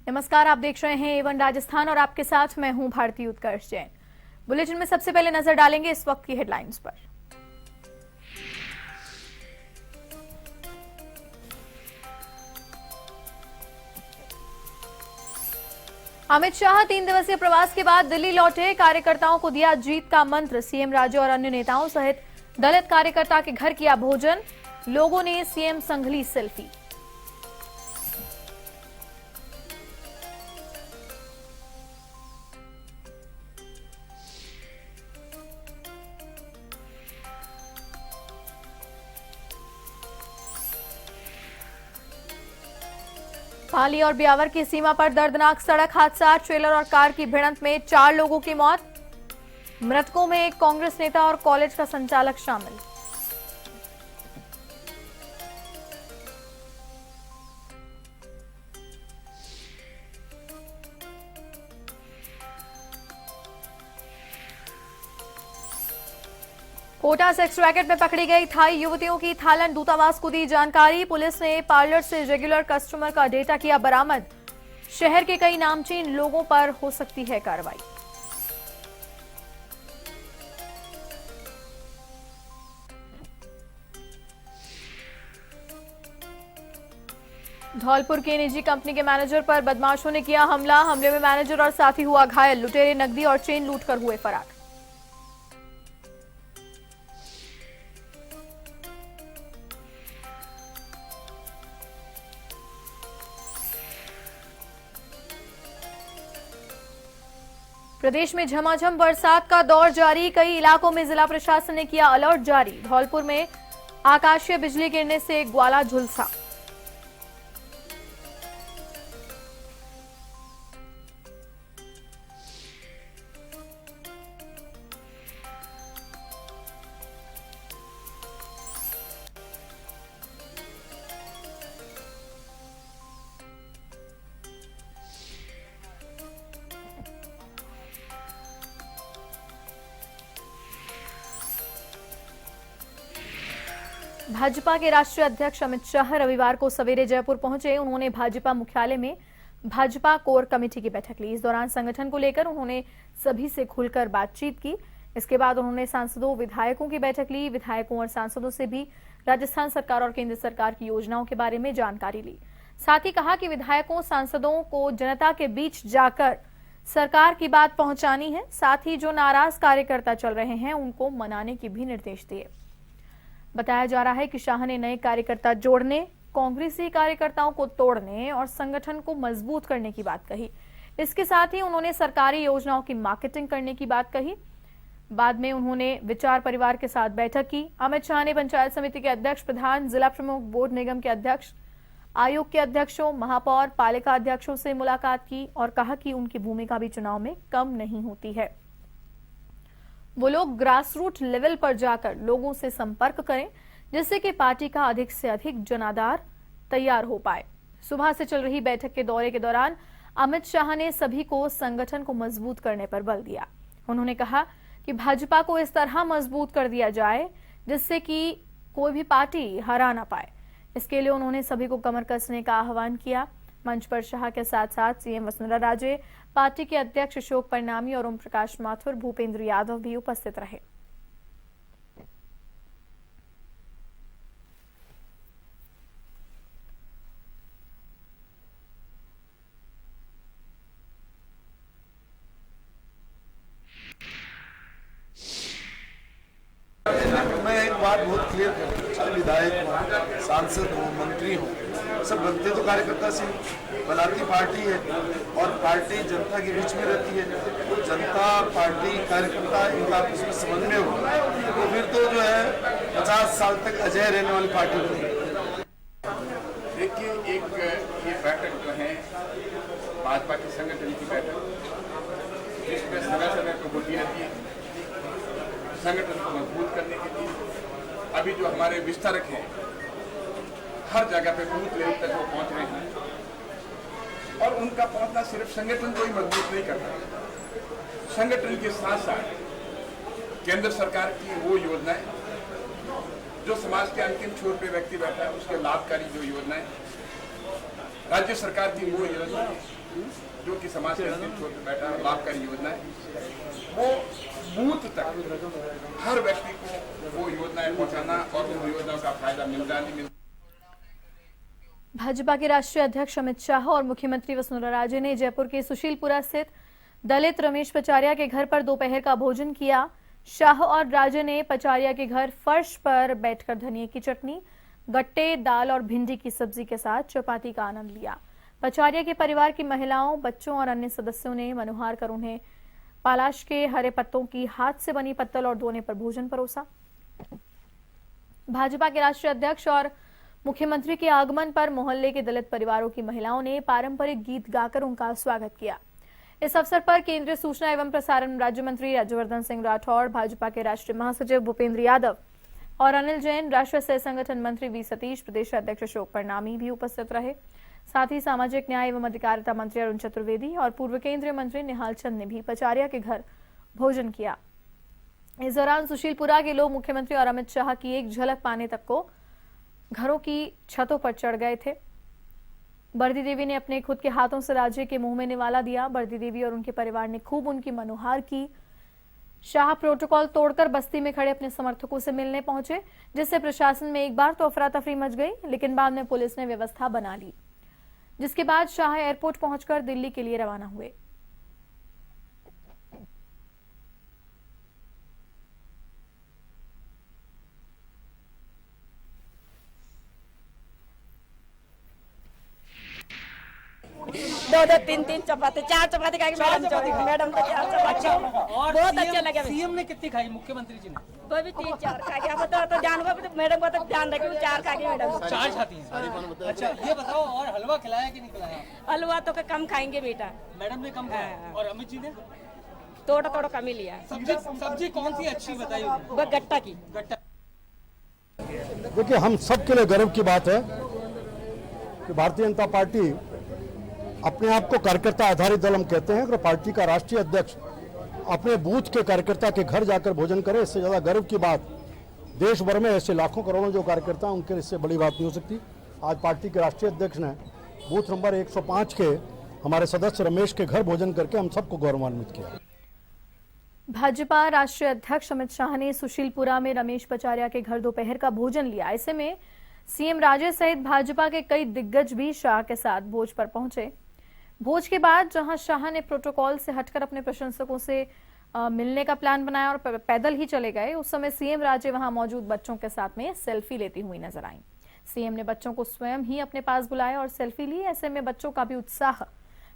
नमस्कार, आप देख रहे हैं A1 राजस्थान और आपके साथ मैं हूं भारती उत्कर्ष जैन। बुलेटिन में सबसे पहले नजर डालेंगे इस वक्त की हेडलाइंस पर। अमित शाह 3 दिवसीय प्रवास के बाद दिल्ली लौटे। कार्यकर्ताओं को दिया जीत का मंत्र। सीएम राज्य और अन्य नेताओं सहित दलित कार्यकर्ता के घर किया भोजन। लोगों ने सीएम संग ली सेल्फी। पाली और ब्यावर की सीमा पर दर्दनाक सड़क हादसा। ट्रेलर और कार की भिड़ंत में 4 लोगों की मौत। मृतकों में एक कांग्रेस नेता और कॉलेज का संचालक शामिल। कोटा सेक्स रैकेट में पकड़ी गई थाई युवतियों की थाईलैंड दूतावास को दी जानकारी। पुलिस ने पार्लर से रेगुलर कस्टमर का डेटा किया बरामद। शहर के कई नामचीन लोगों पर हो सकती है कार्रवाई। धौलपुर की निजी कंपनी के मैनेजर पर बदमाशों ने किया हमला। हमले में मैनेजर और साथी हुआ घायल। लुटेरे नकदी और चेन लूटकर हुए फरार। प्रदेश में झमाझम बरसात का दौर जारी। कई इलाकों में जिला प्रशासन ने किया अलर्ट जारी। धौलपुर में आकाशीय बिजली गिरने से ग्वाला झुलसा। भाजपा के राष्ट्रीय अध्यक्ष अमित शाह रविवार को सवेरे जयपुर पहुंचे। उन्होंने भाजपा मुख्यालय में भाजपा कोर कमेटी की बैठक ली। इस दौरान संगठन को लेकर उन्होंने सभी से खुलकर बातचीत की। इसके बाद उन्होंने सांसदों विधायकों की बैठक ली। विधायकों और सांसदों से भी राजस्थान सरकार और केंद्र सरकार की योजनाओं के बारे में जानकारी ली। साथ ही कहा कि विधायकों सांसदों को जनता के बीच जाकर सरकार की बात पहुंचानी है। साथ ही जो नाराज कार्यकर्ता चल रहे हैं उनको मनाने के भी निर्देश दिए। बताया जा रहा है कि शाह ने नए कार्यकर्ता जोड़ने, कांग्रेसी कार्यकर्ताओं को तोड़ने और संगठन को मजबूत करने की बात कही। इसके साथ ही उन्होंने सरकारी योजनाओं की मार्केटिंग करने की बात कही। बाद में उन्होंने विचार परिवार के साथ बैठक की। अमित शाह ने पंचायत समिति के अध्यक्ष, प्रधान, जिला प्रमुख, बोर्ड निगम के अध्यक्ष, आयोग के अध्यक्षों, महापौर, पालिका अध्यक्षों से मुलाकात की और कहा कि उनकी भूमिका भी चुनाव में कम नहीं होती है। वो लोग ग्रास रूट लेवल पर जाकर लोगों से संपर्क करें, जिससे कि पार्टी का अधिक से अधिक जनाधार तैयार हो पाए। सुबह से चल रही बैठक के दौरे के दौरान अमित शाह ने सभी को संगठन को मजबूत करने पर बल दिया। उन्होंने कहा कि भाजपा को इस तरह मजबूत कर दिया जाए जिससे कि कोई भी पार्टी हरा ना पाए। इसके लिए उन्होंने सभी को कमर कसने का आह्वान किया। मंच पर शाह के साथ साथ सीएम वसुंधरा राजे, पार्टी के अध्यक्ष अशोक परनामी और ओम प्रकाश माथुर, भूपेंद्र यादव भी उपस्थित रहे। मैं एक बात बहुत क्लियर करता, चाहे विधायक हो, सांसद हो, मंत्री हो, सब बनते तो कार्यकर्ता से बनाती पार्टी है और पार्टी जनता के बीच में रहती है। तो जनता, पार्टी, कार्यकर्ता इनका आपस में समन्वय हो तो फिर तो जो है 50 साल तक अजय रहने वाली पार्टी बनेगी। देखिए, एक ये बैठक जो है भाजपा की संगठन की बैठक, जिसमें समय समय को होती रहती है संगठन को मजबूत करने के लिए। अभी जो हमारे विस्तारक हैं हर जगह पे बूथ लेवल तक वो पहुंच रहे हैं और उनका पहुंचना सिर्फ संगठन को ही मजबूत नहीं करता, संगठन के साथ साथ केंद्र सरकार की वो योजनाएं जो समाज के अंतिम छोर पे व्यक्ति बैठा है उसके लाभकारी जो योजनाएं राज्य सरकार की वो योजना जो कि समाज के अंतिम छोर पर बैठा लाभकारी योजना है, वो बूथ तक हर व्यक्ति को वो योजनाएं पहुंचाना और उन योजनाओं का फायदा मिलता नहीं मिलता। भाजपा के राष्ट्रीय अध्यक्ष अमित शाह और मुख्यमंत्री वसुंधरा राजे ने जयपुर के सुशीलपुरा स्थित दलित रमेश पचारिया के घर पर दोपहर का भोजन किया। शाह और राजे ने पचारिया के घर फर्श पर बैठकर धनिये की चटनी, गट्टे, दाल और भिंडी की सब्जी के साथ चपाती का आनंद लिया। पचारिया के परिवार की महिलाओं, बच्चों और अन्य सदस्यों ने मनुहार कर उन्हें पालाश के हरे पत्तों की हाथ से बनी पत्तल और दोने पर भोजन परोसा। भाजपा के राष्ट्रीय अध्यक्ष और मुख्यमंत्री के आगमन पर मोहल्ले के दलित परिवारों की महिलाओं ने पारंपरिक गीत गाकर उनका स्वागत किया। इस अवसर पर केंद्रीय सूचना एवं प्रसारण राज्य मंत्री राज्यवर्धन सिंह राठौड़, भाजपा के राष्ट्रीय महासचिव भूपेंद्र यादव और अनिल जैन, राष्ट्रीय सह संगठन मंत्री वी सतीश, प्रदेश अध्यक्ष अशोक परनामी भी उपस्थित रहे। साथ ही सामाजिक न्याय एवं अधिकारिता मंत्री अरुण चतुर्वेदी और पूर्व केंद्रीय मंत्री निहाल चंद ने भी पचारिया के घर भोजन किया। इस दौरान सुशीलपुरा के लोग मुख्यमंत्री और अमित शाह की एक झलक पाने तक को घरों की छतों पर चढ़ गए थे। बर्दी देवी ने अपने खुद के हाथों से राजे के मुंह में निवाला दिया। बर्दी देवी और उनके परिवार ने खूब उनकी मनुहार की। शाह प्रोटोकॉल तोड़कर बस्ती में खड़े अपने समर्थकों से मिलने पहुंचे, जिससे प्रशासन में एक बार तो अफरा तफरी मच गई, लेकिन बाद में पुलिस ने व्यवस्था बना ली, जिसके बाद शाह एयरपोर्ट पहुंचकर दिल्ली के लिए रवाना हुए। दो तीन चपाती, 4 चपाती खाएगी मैडम को 4 चपाती और बहुत अच्छे लगे। सीएम ने कितनी खाई, मुख्यमंत्री जी ने? वो भी 3-4 खाएगी। अब तो जान को मैडम को तो ध्यान रखेगी, 4 खाएगी मैडम। 4 खाती हैं। अच्छा ये बताओ, और हलवा खिलाया कि नहीं खिलाया? हलवा तो कम खाएंगे बेटा, मैडम ने कम खाया। और अमित जी ने थोड़ा कम ही लिया। सब्जी कौन सी अच्छी बताई? वो गट्टा की। गट्टा। देखिए, हम सबके लिए गर्व की बात है कि भारतीय जनता पार्टी अपने आप को कार्यकर्ता आधारित दल हम कहते हैं, अगर पार्टी का राष्ट्रीय अध्यक्ष अपने बूथ के कार्यकर्ता के घर जाकर भोजन करे, इससे ज्यादा गर्व की बात देश भर में ऐसे लाखों करोड़ों जो कार्यकर्ता हैं उनके इससे बड़ी बात नहीं हो सकती। आज पार्टी के राष्ट्रीय अध्यक्ष ने बूथ नंबर 105 के हमारे सदस्य रमेश के घर भोजन करके हम सबको गौरवान्वित किया। भाजपा राष्ट्रीय अध्यक्ष अमित शाह ने सुशीलपुरा में रमेश पचारिया के घर दोपहर का भोजन लिया। ऐसे में सीएम राजे सहित भाजपा के कई दिग्गज भी शाह के साथ भोज पर पहुंचे। भोज के बाद जहां शाह ने प्रोटोकॉल से हटकर अपने प्रशंसकों से मिलने का प्लान बनाया और पैदल ही चले गए, उस समय सीएम राजे वहां मौजूद बच्चों के साथ में सेल्फी लेती हुई नजर आईं। सीएम ने बच्चों को स्वयं ही अपने पास बुलाया और सेल्फी ली। ऐसे में बच्चों का भी उत्साह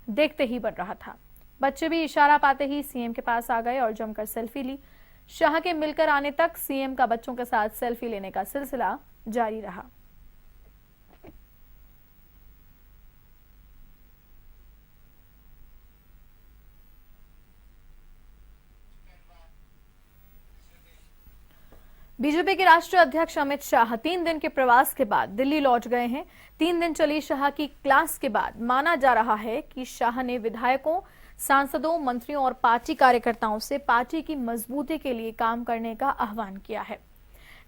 देखते ही बढ़ रहा था। बच्चे भी इशारा पाते ही सीएम के पास आ गए और जमकर सेल्फी ली। शाह के मिलकर आने तक सीएम का बच्चों के साथ सेल्फी लेने का सिलसिला जारी रहा। बीजेपी के राष्ट्रीय अध्यक्ष अमित शाह 3 दिन के प्रवास के बाद दिल्ली लौट गए हैं। 3 दिन चली शाह की क्लास के बाद माना जा रहा है कि शाह ने विधायकों, सांसदों, मंत्रियों और पार्टी कार्यकर्ताओं से पार्टी की मजबूती के लिए काम करने का आह्वान किया है।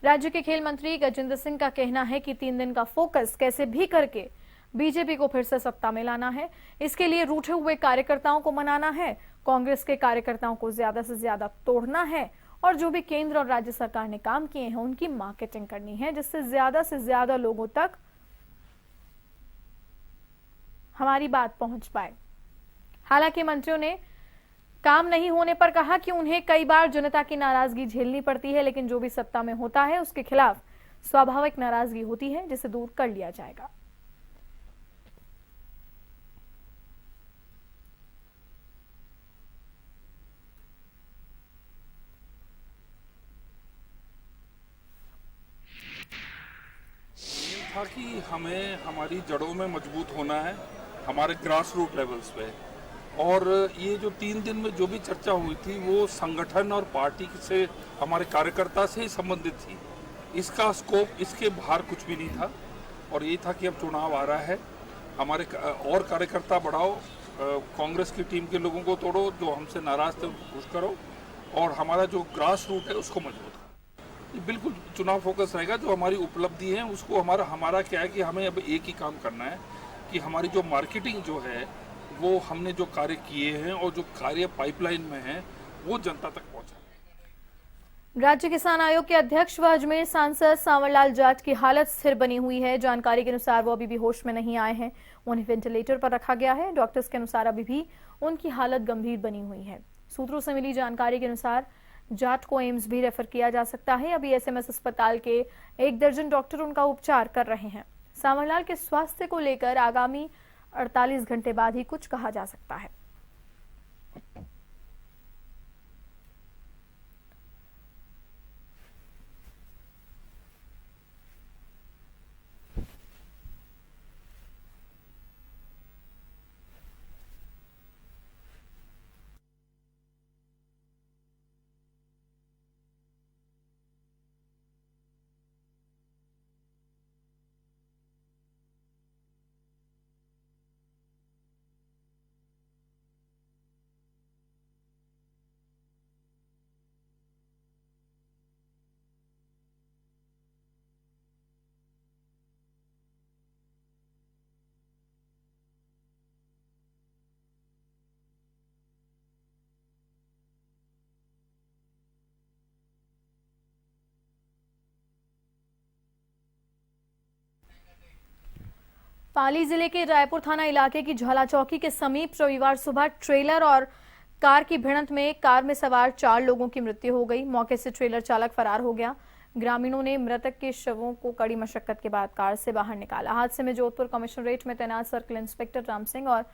राज्य के खेल मंत्री गजेंद्र सिंह का कहना है कि 3 दिन का फोकस कैसे भी करके बीजेपी को फिर से सत्ता में लाना है। इसके लिए रूठे हुए कार्यकर्ताओं को मनाना है, कांग्रेस के कार्यकर्ताओं को ज्यादा से ज्यादा तोड़ना है और जो भी केंद्र और राज्य सरकार ने काम किए हैं उनकी मार्केटिंग करनी है, जिससे ज्यादा से ज्यादा लोगों तक हमारी बात पहुंच पाए। हालांकि मंत्रियों ने काम नहीं होने पर कहा कि उन्हें कई बार जनता की नाराजगी झेलनी पड़ती है, लेकिन जो भी सत्ता में होता है उसके खिलाफ स्वाभाविक नाराजगी होती है, जिसे दूर कर लिया जाएगा। था कि हमें हमारी जड़ों में मजबूत होना है, हमारे ग्रास रूट लेवल्स पे। और ये जो 3 दिन में जो भी चर्चा हुई थी वो संगठन और पार्टी से, हमारे कार्यकर्ता से ही संबंधित थी। इसका स्कोप, इसके बाहर कुछ भी नहीं था। और ये था कि अब चुनाव आ रहा है, हमारे और कार्यकर्ता बढ़ाओ, कांग्रेस की टीम के लोगों को तोड़ो, जो हमसे नाराज थे उनको खुश करो, और हमारा जो ग्रास रूट है उसको मजबूत करो। बिल्कुल चुनाव फोकस रहेगा। जो हमारी उपलब्धि है उसको हमारा क्या है कि हमें अब एक ही काम करना है कि हमारी जो मार्केटिंग जो है वो हमने जो कार्य किए हैं और जो कार्य पाइपलाइन में हैं वो जनता तक पहुंचा। राज्य किसान आयोग के अध्यक्ष व अजमेर सांसद सांवरलाल जाट की हालत स्थिर बनी हुई है। जानकारी के अनुसार वो अभी भी होश में नहीं आए हैं। उन्हें वेंटिलेटर पर रखा गया है। डॉक्टर्स के अनुसार अभी भी उनकी हालत गंभीर बनी हुई है। सूत्रों से मिली जानकारी के अनुसार जाट को एम्स भी रेफर किया जा सकता है। अभी एसएमएस अस्पताल के 1 दर्जन डॉक्टर उनका उपचार कर रहे हैं। सांवरलाल के स्वास्थ्य को लेकर आगामी 48 घंटे बाद ही कुछ कहा जा सकता है। पाली जिले के रायपुर थाना इलाके की झाला चौकी के समीप रविवार सुबह ट्रेलर और कार की भिड़ंत में कार में सवार 4 लोगों की मृत्यु हो गई। मौके से ट्रेलर चालक फरार हो गया। ग्रामीणों ने मृतक के शवों को कड़ी मशक्कत के बाद कार से बाहर निकाला। हादसे में जोधपुर कमिश्नरेट में तैनात सर्किल इंस्पेक्टर राम सिंह और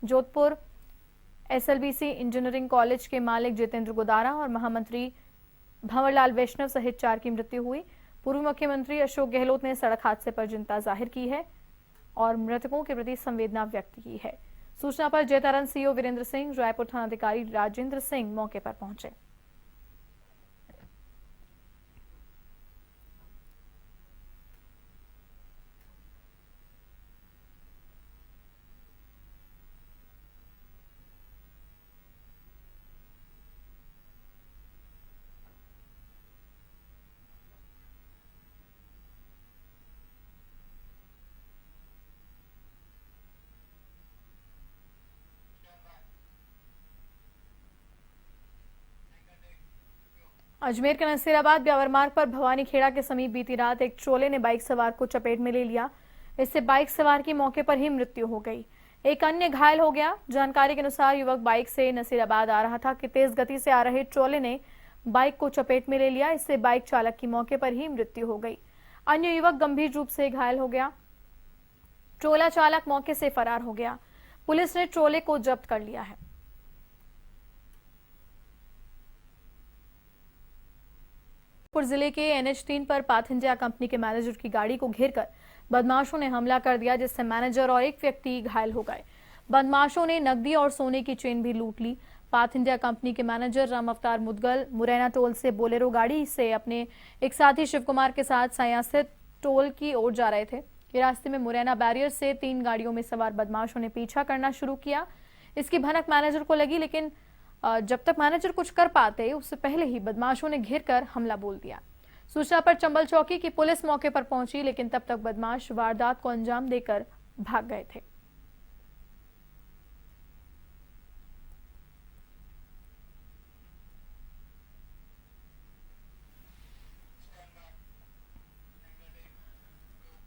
जोधपुर एसएलबीसी इंजीनियरिंग कॉलेज के मालिक जितेंद्र गोदारा और महामंत्री भंवरलाल वैष्णव सहित 4 की मृत्यु हुई। पूर्व मुख्यमंत्री अशोक गहलोत ने सड़क हादसे पर चिंता जाहिर की है और मृतकों के प्रति संवेदना व्यक्त की है। सूचना पर जयतारण सीओ वीरेंद्र सिंह, रायपुर थानाधिकारी राजेंद्र सिंह मौके पर पहुंचे। अजमेर के नसीराबाद ब्यावर मार्ग पर भवानीखेड़ा के समीप बीती रात एक ट्रोले ने बाइक सवार को चपेट में ले लिया। इससे बाइक सवार की मौके पर ही मृत्यु हो गई। एक अन्य घायल हो गया। जानकारी के अनुसार युवक बाइक से नसीराबाद आ रहा था कि तेज गति से आ रहे ट्रोले ने बाइक को चपेट में ले लिया। इससे बाइक चालक की मौके पर ही मृत्यु हो गई। अन्य युवक गंभीर रूप से घायल हो गया। ट्रोला चालक मौके से फरार हो गया। पुलिस ने ट्रोले को जब्त कर लिया है। जिले के NH3 पर पाथ इंडिया कंपनी के मैनेजर की गाड़ी को घेरकर बदमाशों ने हमला कर दिया, जिससे मैनेजर और एक व्यक्ति घायल हो गए। बदमाशों ने नकदी और सोने की चेन भी लूट ली। पाथ इंडिया कंपनी के मैनेजर राम अवतार मुदगल मुरैना टोल से बोलेरो गाड़ी से अपने एक साथी शिव कुमार के साथ सया स्थित टोल की ओर जा रहे थे। रास्ते में मुरैना बैरियर से 3 गाड़ियों में सवार बदमाशों ने पीछा करना शुरू किया। इसकी भनक मैनेजर को लगी, लेकिन जब तक मैनेजर कुछ कर पाते उससे पहले ही बदमाशों ने घेरकर हमला बोल दिया। सूचना पर चंबल चौकी की पुलिस मौके पर पहुंची, लेकिन तब तक बदमाश वारदात को अंजाम देकर भाग गए थे।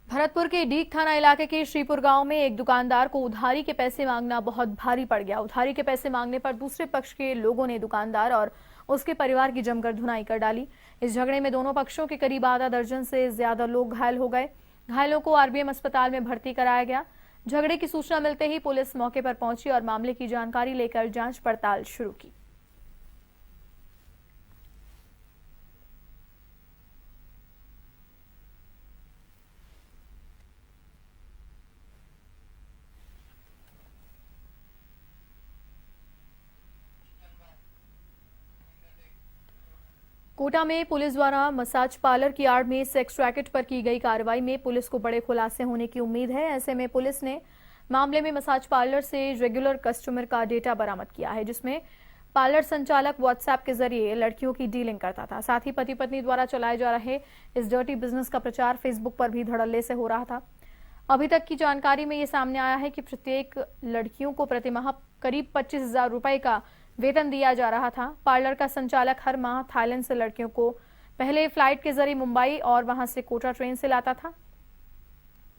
भरतपुर के डीग थाना इलाके के श्रीपुर गांव में एक दुकानदार को उधारी के पैसे मांगना बहुत भारी पड़ गया। उधारी के पैसे मांगने पर दूसरे पक्ष के लोगों ने दुकानदार और उसके परिवार की जमकर धुनाई कर डाली। इस झगड़े में दोनों पक्षों के करीब आधा दर्जन से ज्यादा लोग घायल हो गए। घायलों को RBM अस्पताल में भर्ती कराया गया। झगड़े की सूचना मिलते ही पुलिस मौके पर पहुंची और मामले की जानकारी लेकर जांच पड़ताल शुरू की। कोटा में पुलिस द्वारा मसाज पार्लर की आड़ में सेक्स रैकेट पर की गई कार्रवाई में पुलिस को बड़े खुलासे होने की उम्मीद है। ऐसे में पुलिस ने मामले में मसाज पार्लर से रेगुलर कस्टमर का डेटा बरामद किया है, जिसमें पार्लर संचालक व्हाट्सएप के जरिए लड़कियों की डीलिंग करता था। साथ ही पति पत्नी द्वारा चलाए जा रहे इस डर्टी बिजनेस का प्रचार फेसबुक पर भी धड़ल्ले से हो रहा था। अभी तक की जानकारी में ये सामने आया है कि प्रत्येक लड़कियों को प्रतिमाह करीब 25,000 रुपए का वेतन दिया जा रहा था। पार्लर का संचालक हर माह थाईलैंड से लड़कियों को पहले फ्लाइट के जरिए मुंबई और वहां से कोटा ट्रेन से लाता था।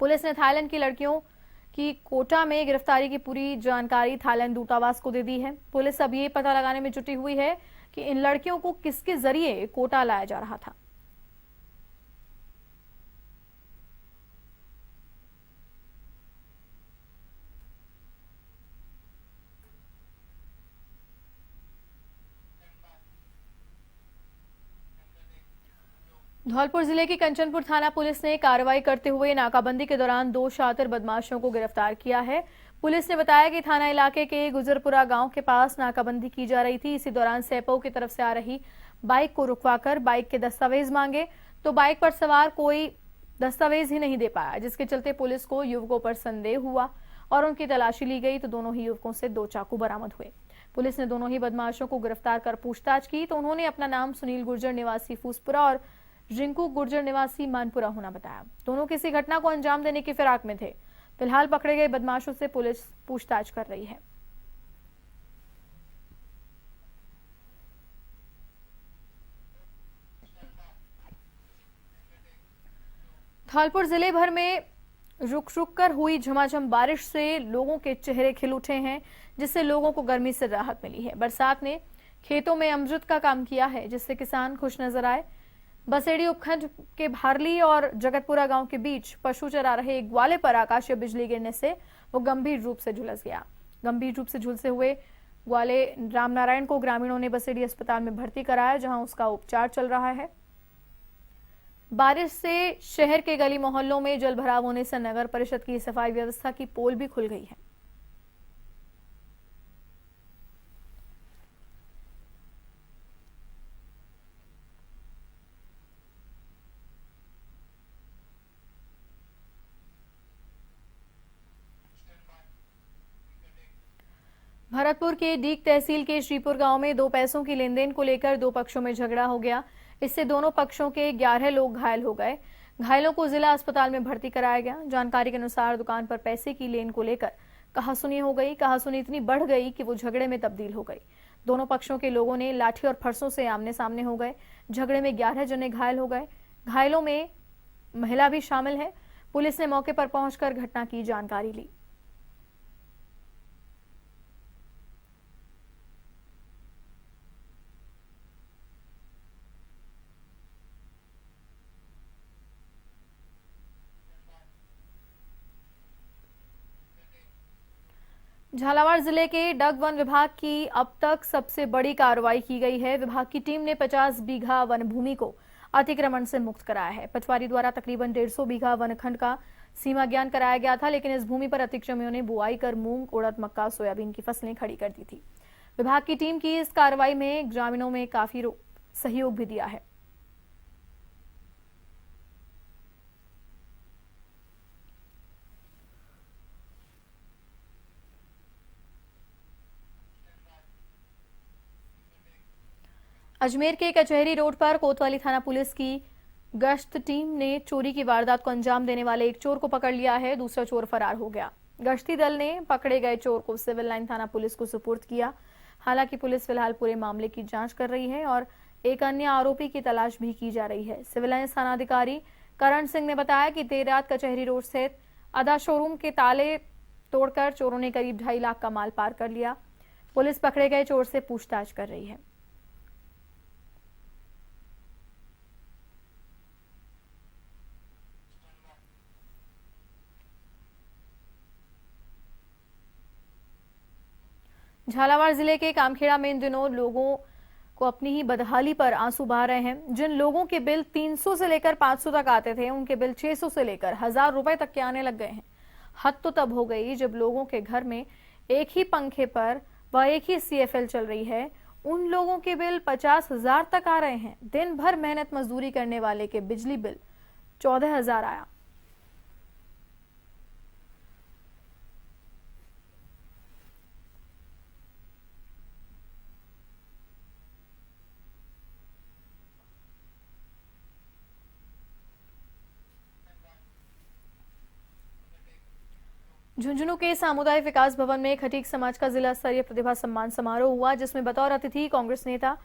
पुलिस ने थाईलैंड की लड़कियों की कोटा में गिरफ्तारी की पूरी जानकारी थाईलैंड दूतावास को दे दी है। पुलिस अब ये पता लगाने में जुटी हुई है कि इन लड़कियों को किसके जरिए कोटा लाया जा रहा था। धौलपुर जिले की कंचनपुर थाना पुलिस ने कार्रवाई करते हुए नाकाबंदी के दौरान 2 शातिर बदमाशों को गिरफ्तार किया है। पुलिस ने बताया कि थाना इलाके के गुजरपुरा गांव के पास नाकाबंदी की जा रही थी। इसी दौरान सैपो की तरफ से आ रही बाइक को रुकवाकर बाइक के दस्तावेज मांगे तो बाइक पर सवार कोई दस्तावेज ही नहीं दे पाया, जिसके चलते पुलिस को युवकों पर संदेह हुआ और उनकी तलाशी ली गई तो दोनों ही युवकों से 2 चाकू बरामद हुए। पुलिस ने दोनों ही बदमाशों को गिरफ्तार कर पूछताछ की तो उन्होंने अपना नाम सुनील गुर्जर निवासी फूसपुरा और रिंकू गुर्जर निवासी मानपुरा होना बताया। दोनों किसी घटना को अंजाम देने की फिराक में थे। फिलहाल पकड़े गए बदमाशों से पुलिस पूछताछ कर रही है। धौलपुर जिले भर में रुक रुक कर हुई झमाझम बारिश से लोगों के चेहरे खिल उठे हैं, जिससे लोगों को गर्मी से राहत मिली है। बरसात ने खेतों में अमृत का काम किया है, जिससे किसान खुश नजर आए। बसेड़ी उपखंड के भारली और जगतपुरा गांव के बीच पशु चरा रहे एक ग्वाले पर आकाशीय बिजली गिरने से वो गंभीर रूप से झुलस गया। गंभीर रूप से झुलसे हुए ग्वाले रामनारायण को ग्रामीणों ने बसेड़ी अस्पताल में भर्ती कराया, जहां उसका उपचार चल रहा है। बारिश से शहर के गली मोहल्लों में जल भराव होने से नगर परिषद की सफाई व्यवस्था की पोल भी खुल गई है। भरतपुर के डीग तहसील के श्रीपुर गांव में 2 पैसों की लेनदेन को लेकर 2 पक्षों में झगड़ा हो गया। इससे दोनों पक्षों के 11 लोग घायल हो गए। घायलों को जिला अस्पताल में भर्ती कराया गया। जानकारी के अनुसार दुकान पर पैसे की लेन को लेकर कहासुनी हो गई। कहासुनी इतनी बढ़ गई कि वो झगड़े में तब्दील हो गई। दोनों पक्षों के लोगों ने लाठी और फरसों से आमने सामने हो गए। झगड़े में 11 जने घायल हो गए। घायलों में महिला भी शामिल है। पुलिस ने मौके पर पहुंचकर घटना की जानकारी ली। झालावाड़ जिले के डग वन विभाग की अब तक सबसे बड़ी कार्रवाई की गई है। विभाग की टीम ने 50 बीघा वन भूमि को अतिक्रमण से मुक्त कराया है। पटवारी द्वारा तकरीबन 150 बीघा वनखंड का सीमा ज्ञान कराया गया था, लेकिन इस भूमि पर अतिक्रमियों ने बुआई कर मूंग, उड़द, मक्का, सोयाबीन की फसलें खड़ी कर दी थी। विभाग की टीम की इस कार्रवाई में ग्रामीणों में काफी सहयोग भी दिया है। अजमेर के कचहरी रोड पर कोतवाली थाना पुलिस की गश्त टीम ने चोरी की वारदात को अंजाम देने वाले एक चोर को पकड़ लिया है। दूसरा चोर फरार हो गया। गश्ती दल ने पकड़े गए चोर को सिविल लाइन थाना पुलिस को सुपुर्द किया। हालांकि पुलिस फिलहाल पूरे मामले की जांच कर रही है और एक अन्य आरोपी की तलाश भी की जा रही है। सिविल लाइन थानाधिकारी करण सिंह ने बताया कि देर रात कचहरी रोड स्थित अदा शोरूम के ताले तोड़कर चोरों ने करीब 2.5 लाख का माल पार कर लिया। पुलिस पकड़े गए चोर से पूछताछ कर रही है। झालावाड़ जिले के कामखेड़ा में इन दिनों लोगों को अपनी ही बदहाली पर आंसू बहा रहे हैं। जिन लोगों के बिल 300 से लेकर 500 तक आते थे, उनके बिल 600 से लेकर 1000 रुपए तक के आने लग गए हैं। हद तो तब हो गई जब लोगों के घर में एक ही पंखे पर व एक ही CFL चल रही है। उन लोगों के बिल 50,000 तक आ रहे हैं। दिन भर मेहनत मजदूरी करने वाले के बिजली बिल 14,000 आया। झुंझुनू के सामुदायिक विकास भवन में खटीक समाज का जिला स्तरीय प्रतिभा सम्मान समारोह हुआ, जिसमें बतौर अतिथि कांग्रेस नेता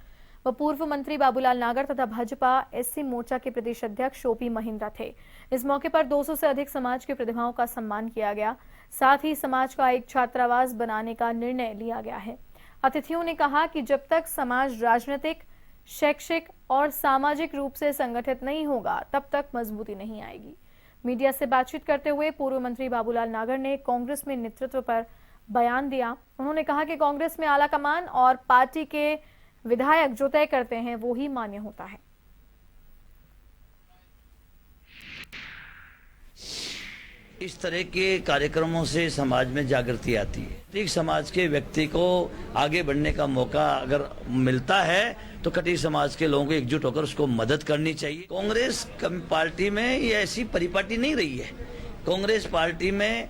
व पूर्व मंत्री बाबूलाल नागर तथा भाजपा एससी मोर्चा के प्रदेश अध्यक्ष ओपी महिंद्रा थे। इस मौके पर 200 से अधिक समाज के प्रतिभाओं का सम्मान किया गया। साथ ही समाज का एक छात्रावास बनाने का निर्णय लिया गया है। अतिथियों ने कहा कि जब तक समाज राजनीतिक, शैक्षिक और सामाजिक रूप से संगठित नहीं होगा, तब तक मजबूती नहीं आएगी। मीडिया से बातचीत करते हुए पूर्व मंत्री बाबूलाल नागर ने कांग्रेस में नेतृत्व पर बयान दिया। उन्होंने कहा कि कांग्रेस में आलाकमान और पार्टी के विधायक जो तय करते हैं वो ही मान्य होता है। इस तरह के कार्यक्रमों से समाज में जागृति आती है। एक समाज के व्यक्ति को आगे बढ़ने का मौका अगर मिलता है तो कटी समाज के लोगों को एकजुट होकर उसको मदद करनी चाहिए। कांग्रेस पार्टी में ये ऐसी परिपाटी नहीं रही है। कांग्रेस पार्टी में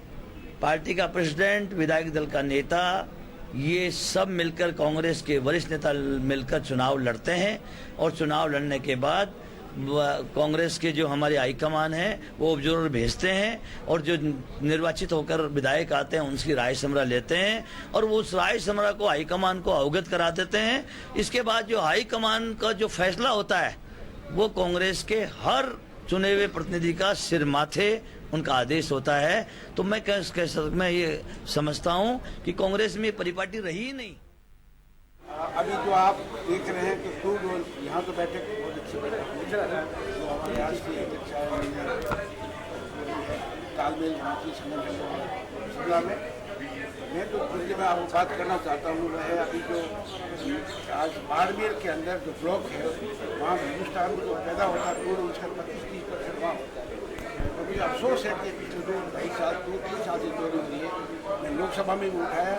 पार्टी का प्रेसिडेंट, विधायक दल का नेता, ये सब मिलकर कांग्रेस के वरिष्ठ नेता मिलकर चुनाव लड़ते हैं और चुनाव लड़ने के बाद कांग्रेस के जो हमारे हाईकमान है वो ऑब्जर्वर भेजते हैं और जो निर्वाचित होकर विधायक आते हैं उनकी राय समरा लेते हैं और वो उस राय समरा को हाईकमान को अवगत करा देते हैं। इसके बाद जो हाईकमान का जो फैसला होता है वो कांग्रेस के हर चुने हुए प्रतिनिधि का सिर माथे उनका आदेश होता है। तो मैं ये समझता हूँ कि कांग्रेस में परिपाटी रही ही नहीं। अभी जो आप देख रहे हैं कि खूब यहाँ तो बैठक बहुत अच्छी बैठक जो हमारे राष्ट्रीय अध्यक्ष तालमेल शिमला में मैं तो जो मैं आपको बात करना चाहता हूँ वह है अभी जो आज बाड़मेर के अंदर जो ब्लॉक है वहाँ हिंदुस्तान जो पैदा होता है पूरे उसका 25-30% वहाँ होता है। अभी अफसोस है कि पिछले 2-2.5 साल 2-3 साल से चोरी हुई है। मैं लोकसभा में भी उठाया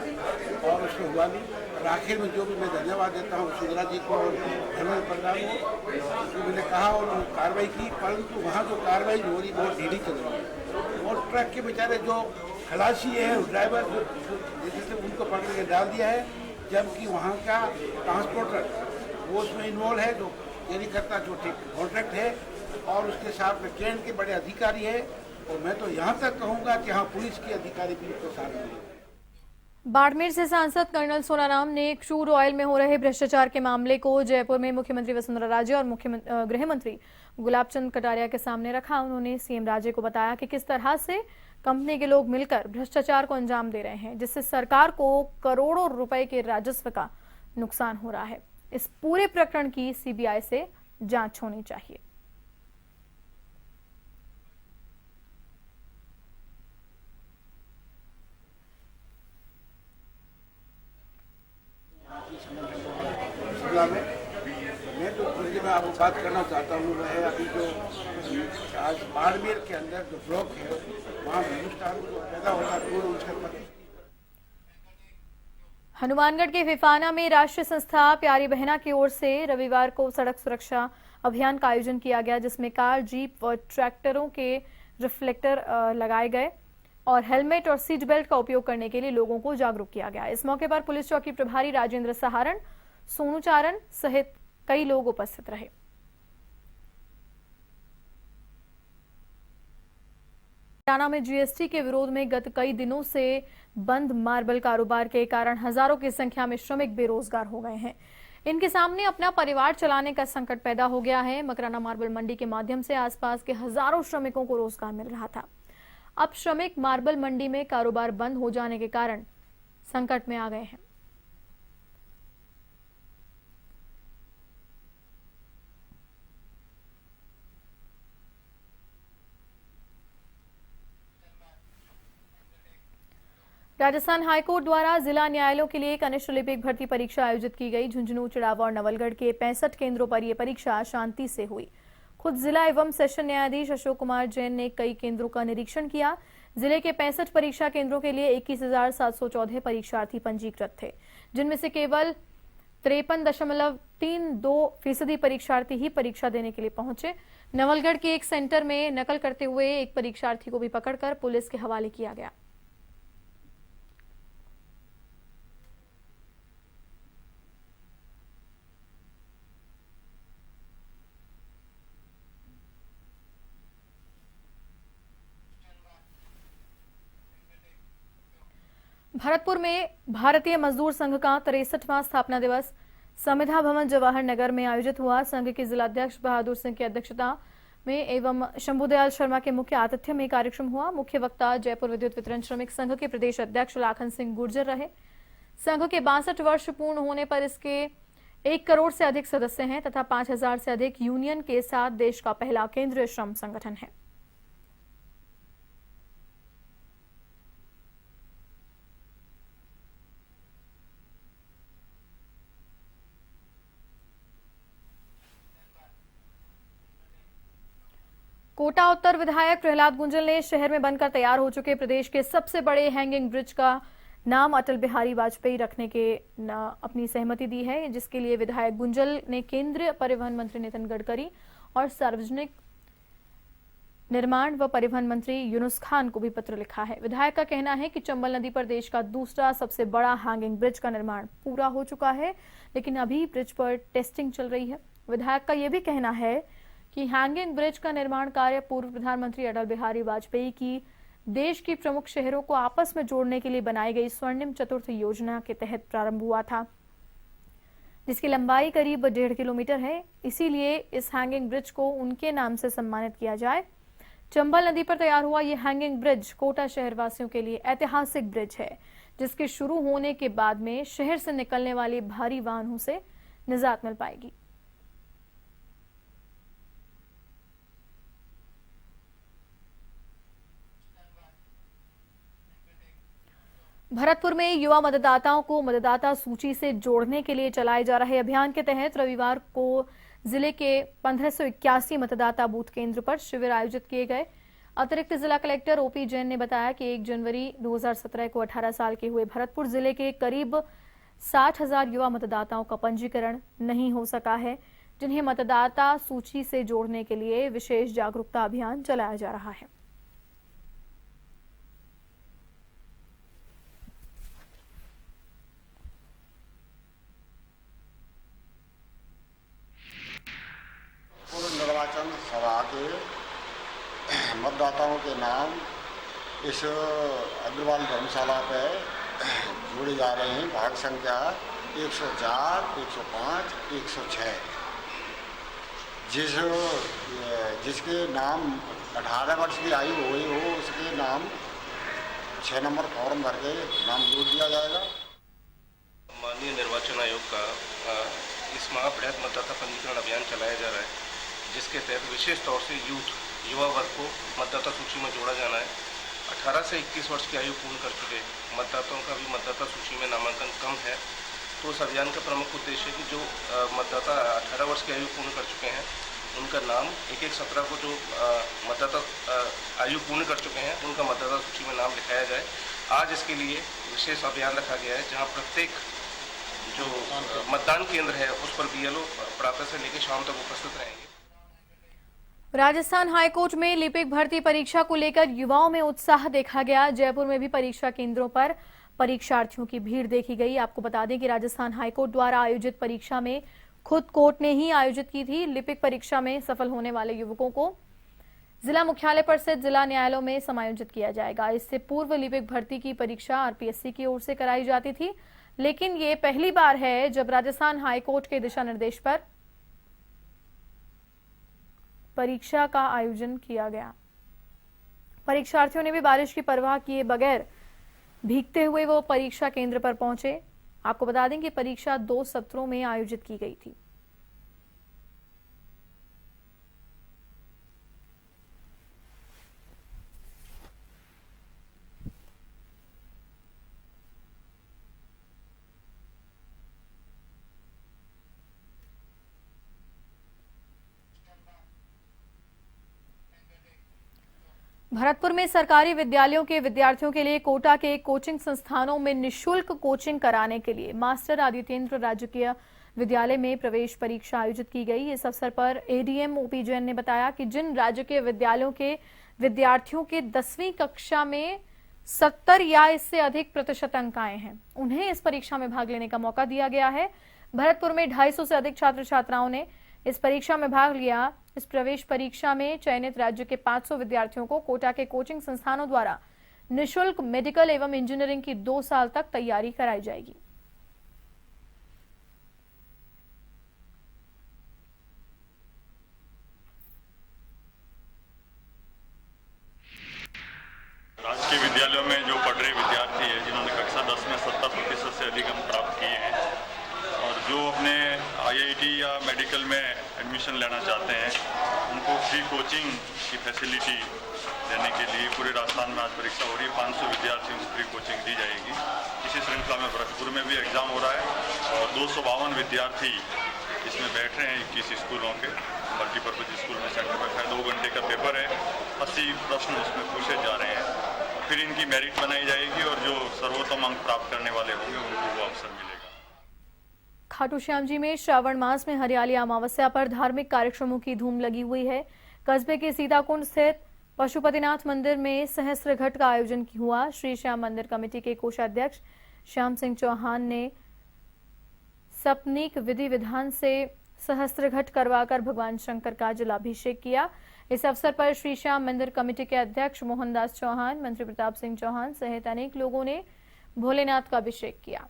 और उसमें हुआ नहीं। और आखिर में जो भी मैं धन्यवाद देता हूँ सुंदरा जी को और धर्मेंद्र प्रधान को, जो मैंने कहा और कार्रवाई की, परंतु वहाँ जो कार्रवाई हो रही बहुत ढीली चल रही है और ट्रक के बेचारे जो खलासी है ड्राइवर जैसे उनको पकड़ के डाल दिया है, जबकि वहाँ का ट्रांसपोर्टर वो उसमें इन्वॉल्व है जो जारी करता जो कॉन्ट्रैक्ट है और उसके साथ में ट्रेन के बड़े अधिकारी है। और मैं तो यहाँ तक कहूँगा कि हाँ पुलिस के अधिकारी भी उसको साथ में। बाड़मेर से सांसद कर्नल सोनाराम ने क्रूड ऑयल में हो रहे भ्रष्टाचार के मामले को जयपुर में मुख्यमंत्री वसुंधरा राजे और गृह मंत्री गुलाब चंद कटारिया के सामने रखा। उन्होंने सीएम राजे को बताया कि किस तरह से कंपनी के लोग मिलकर भ्रष्टाचार को अंजाम दे रहे हैं, जिससे सरकार को करोड़ों रुपए के राजस्व का नुकसान हो रहा है। इस पूरे प्रकरण की सीबीआई से जांच होनी चाहिए। शिमला में मैं तो जो मैं आपको बात करना चाहता हूँ वह है अभी जो आज बाड़मेर के अंदर जो ब्लॉक है वहाँ हिंदुस्तान जो पैदा होता है पूरे उसका हनुमानगढ़ के फिफाना में राष्ट्रीय संस्था प्यारी बहना की ओर से रविवार को सड़क सुरक्षा अभियान का आयोजन किया गया, जिसमें कार, जीप व ट्रैक्टरों के रिफ्लेक्टर लगाए गए और हेलमेट और सीट बेल्ट का उपयोग करने के लिए लोगों को जागरूक किया गया। इस मौके पर पुलिस चौकी प्रभारी राजेंद्र सहारण, सोनू चारण सहित कई लोग उपस्थित रहे। हरियाणा में जीएसटी के विरोध में गत कई दिनों से बंद मार्बल कारोबार के कारण हजारों की संख्या में श्रमिक बेरोजगार हो गए हैं। इनके सामने अपना परिवार चलाने का संकट पैदा हो गया है। मकराना मार्बल मंडी के माध्यम से आसपास के हजारों श्रमिकों को रोजगार मिल रहा था। अब श्रमिक मार्बल मंडी में कारोबार बंद हो जाने के कारण संकट में आ गए हैं। राजस्थान हाईकोर्ट द्वारा जिला न्यायालयों के लिए एक अनिष्ट लिपिक भर्ती परीक्षा आयोजित की गई। झुंझुनू, चिड़ावा और नवलगढ़ के 65 केंद्रों पर यह परीक्षा शांति से हुई। खुद जिला एवं सेशन न्यायाधीश अशोक कुमार जैन ने कई केंद्रों का निरीक्षण किया। जिले के 65 परीक्षा केंद्रों के लिए 21,714 परीक्षार्थी पंजीकृत थे, जिनमें से केवल 53.32% परीक्षार्थी ही परीक्षा देने के लिए पहुंचे। नवलगढ़ के एक सेंटर में नकल करते हुए एक परीक्षार्थी को भी पकड़कर पुलिस के हवाले किया गया। भरतपुर में भारतीय मजदूर संघ का 63वां स्थापना दिवस संविधा भवन जवाहर नगर में आयोजित हुआ। संघ के जिलाध्यक्ष बहादुर सिंह की अध्यक्षता में एवं शंभुदयाल शर्मा के मुख्य आतिथ्य में कार्यक्रम हुआ। मुख्य वक्ता जयपुर विद्युत वितरण श्रमिक संघ के प्रदेश अध्यक्ष लाखन सिंह गुर्जर रहे। संघ के 62 वर्ष पूर्ण होने पर इसके 1 करोड़ से अधिक सदस्य हैं तथा 5000 से अधिक यूनियन के साथ देश का पहला केंद्रीय श्रम संगठन है। कोटा उत्तर विधायक प्रहलाद गुंजल ने शहर में बनकर तैयार हो चुके प्रदेश के सबसे बड़े हैंगिंग ब्रिज का नाम अटल बिहारी वाजपेयी रखने के अपनी सहमति दी है, जिसके लिए विधायक गुंजल ने केंद्रीय परिवहन मंत्री नितिन गडकरी और सार्वजनिक निर्माण व परिवहन मंत्री यूनुस खान को भी पत्र लिखा है। विधायक का कहना है कि चंबल नदी पर देश का दूसरा सबसे बड़ा हैंगिंग ब्रिज का निर्माण पूरा हो चुका है, लेकिन अभी ब्रिज पर टेस्टिंग चल रही है। विधायक का यह भी कहना है कि हैंगिंग ब्रिज का निर्माण कार्य पूर्व प्रधानमंत्री अटल बिहारी वाजपेयी की देश की प्रमुख शहरों को आपस में जोड़ने के लिए बनाई गई स्वर्णिम चतुर्थ योजना के तहत प्रारंभ हुआ था, जिसकी लंबाई करीब 1.5 किलोमीटर है। इसीलिए इस हैंगिंग ब्रिज को उनके नाम से सम्मानित किया जाए। चंबल नदी पर तैयार हुआ यह हैंगिंग ब्रिज कोटा शहरवासियों के लिए ऐतिहासिक ब्रिज है, जिसके शुरू होने के बाद में शहर से निकलने वाली भारी वाहनों से निजात मिल पाएगी। भरतपुर में युवा मतदाताओं को मतदाता सूची से जोड़ने के लिए चलाए जा रहे अभियान के तहत रविवार को जिले के 1581 मतदाता बूथ केंद्र पर शिविर आयोजित किए गए। अतिरिक्त जिला कलेक्टर ओपी जैन ने बताया कि 1 जनवरी 2017 को 18 साल के हुए भरतपुर जिले के करीब 60,000 युवा मतदाताओं का पंजीकरण नहीं हो सका है, जिन्हें मतदाता सूची से जोड़ने के लिए विशेष जागरूकता अभियान चलाया जा रहा है। निर्वाचन सभा के मतदाताओं के नाम इस अग्रवाल धर्मशाला पे जोड़े जा रहे हैं। भाग संख्या 104, 105, 106। जिसके नाम 18 वर्ष की आयु हुई हो उसके नाम 6 नंबर फॉर्म भर के नाम जोड़ दिया जाएगा। माननीय निर्वाचन आयोग का इस माह बृहद मतदाता पंजीकरण अभियान चलाया जा रहा है, जिसके तहत विशेष तौर से युवा वर्ग को मतदाता सूची में जोड़ा जाना है। 18 से 21 वर्ष की आयु पूर्ण कर चुके मतदाताओं का भी मतदाता सूची में नामांकन कम है, तो उस अभियान का प्रमुख उद्देश्य है कि जो मतदाता 18 वर्ष की आयु पूर्ण कर चुके हैं उनका नाम 1-1-17 को जो मतदाता आयु पूर्ण कर चुके हैं उनका मतदाता सूची में नाम लिखाया जाए। आज इसके लिए विशेष अभियान रखा गया है, जहाँ प्रत्येक जो मतदान केंद्र है उस पर बीएलओ प्रातः से लेकर शाम तक उपस्थित रहेंगे। राजस्थान हाईकोर्ट में लिपिक भर्ती परीक्षा को लेकर युवाओं में उत्साह देखा गया। जयपुर में भी परीक्षा केंद्रों पर परीक्षार्थियों की भीड़ देखी गई। आपको बता दें कि राजस्थान हाईकोर्ट द्वारा आयोजित परीक्षा में खुद कोर्ट ने ही आयोजित की थी। लिपिक परीक्षा में सफल होने वाले युवकों को जिला मुख्यालय पर स्थित जिला न्यायालयों में समायोजित किया जाएगा। इससे पूर्व लिपिक भर्ती की परीक्षा आरपीएससी की ओर से कराई जाती थी, लेकिन ये पहली बार है जब राजस्थान हाईकोर्ट के दिशा निर्देश पर परीक्षा का आयोजन किया गया। परीक्षार्थियों ने भी बारिश की परवाह किए बगैर भीगते हुए वो परीक्षा केंद्र पर पहुंचे। आपको बता दें कि परीक्षा 2 सत्रों में आयोजित की गई थी। भरतपुर में सरकारी विद्यालयों के विद्यार्थियों के लिए कोटा के कोचिंग संस्थानों में निःशुल्क कोचिंग कराने के लिए मास्टर आदित्येंद्र राजकीय विद्यालय में प्रवेश परीक्षा आयोजित की गई। इस अवसर पर एडीएम ओपी जैन ने बताया कि जिन राजकीय विद्यालयों के विद्यार्थियों के 10वीं कक्षा में 70 या इससे अधिक प्रतिशत अंक आए हैं, उन्हें इस परीक्षा में भाग लेने का मौका दिया गया है। भरतपुर में 250 से अधिक छात्र छात्राओं ने इस परीक्षा में भाग लिया। इस प्रवेश परीक्षा में चयनित राज्य के 500 विद्यार्थियों को कोटा के कोचिंग संस्थानों द्वारा निःशुल्क मेडिकल एवं इंजीनियरिंग की 2 साल तक तैयारी कराई जाएगी। राजकीय विद्यालयों में जो पढ़ रहे विद्यार्थी है जिन्होंने कक्षा 10 में 70% से अधिक अंक प्राप्त किए हैं और जो अपने IIT या मेडिकल में एडमिशन लेना चाहते हैं उनको फ्री कोचिंग की फैसिलिटी देने के लिए पूरे राजस्थान में आज परीक्षा हो रही है। 500 विद्यार्थियों को फ्री कोचिंग दी जाएगी। इसी श्रृंखला में भरतपुर में भी एग्जाम हो रहा है और 252 विद्यार्थी इसमें बैठ रहे हैं 21 स्कूलों के मल्टीपर्पज स्कूल में सेंटर रखा है। 2 घंटे का पेपर है, 80 प्रश्न उसमें पूछे जा रहे हैं। फिर इनकी मेरिट बनाई जाएगी और जो सर्वोत्तम अंक प्राप्त करने वाले होंगे उनको वो अवसर मिलेगा। खाटू श्याम जी में श्रावण मास में हरियाली अमावस्या पर धार्मिक कार्यक्रमों की धूम लगी हुई है। कस्बे के सीताकुंड स्थित पशुपतिनाथ मंदिर में सहस्त्र घट का आयोजन हुआ। श्री श्याम मंदिर कमेटी के कोषाध्यक्ष श्याम सिंह चौहान ने सपनीक विधि विधान से सहस्त्र घट करवाकर भगवान शंकर का जलाभिषेक किया। इस अवसर पर श्री श्याम मंदिर कमेटी के अध्यक्ष मोहनदास चौहान, मंत्री प्रताप सिंह चौहान सहित अनेक लोगों ने भोलेनाथ का अभिषेक किया।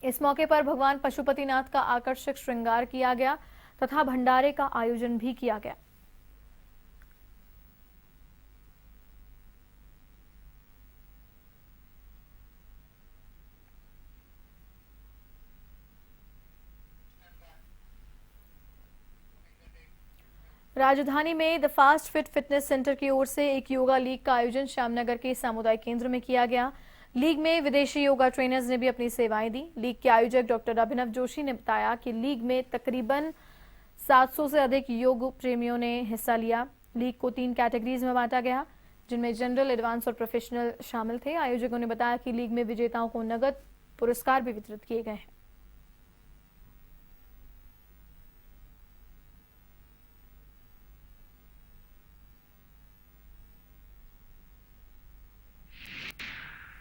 इस मौके पर भगवान पशुपतिनाथ का आकर्षक श्रृंगार किया गया तथा भंडारे का आयोजन भी किया गया। राजधानी में the fast fit fitness centre की ओर से एक योगा लीग का आयोजन श्यामनगर के सामुदायिक केंद्र में किया गया। लीग में विदेशी योगा ट्रेनर्स ने भी अपनी सेवाएं दी। लीग के आयोजक डॉक्टर अभिनव जोशी ने बताया कि लीग में तकरीबन 700 से अधिक योग प्रेमियों ने हिस्सा लिया। लीग को 3 कैटेगरीज में बांटा गया, जिनमें जनरल, एडवांस और प्रोफेशनल शामिल थे। आयोजकों ने बताया कि लीग में विजेताओं को नगद पुरस्कार भी वितरित किए गए हैं।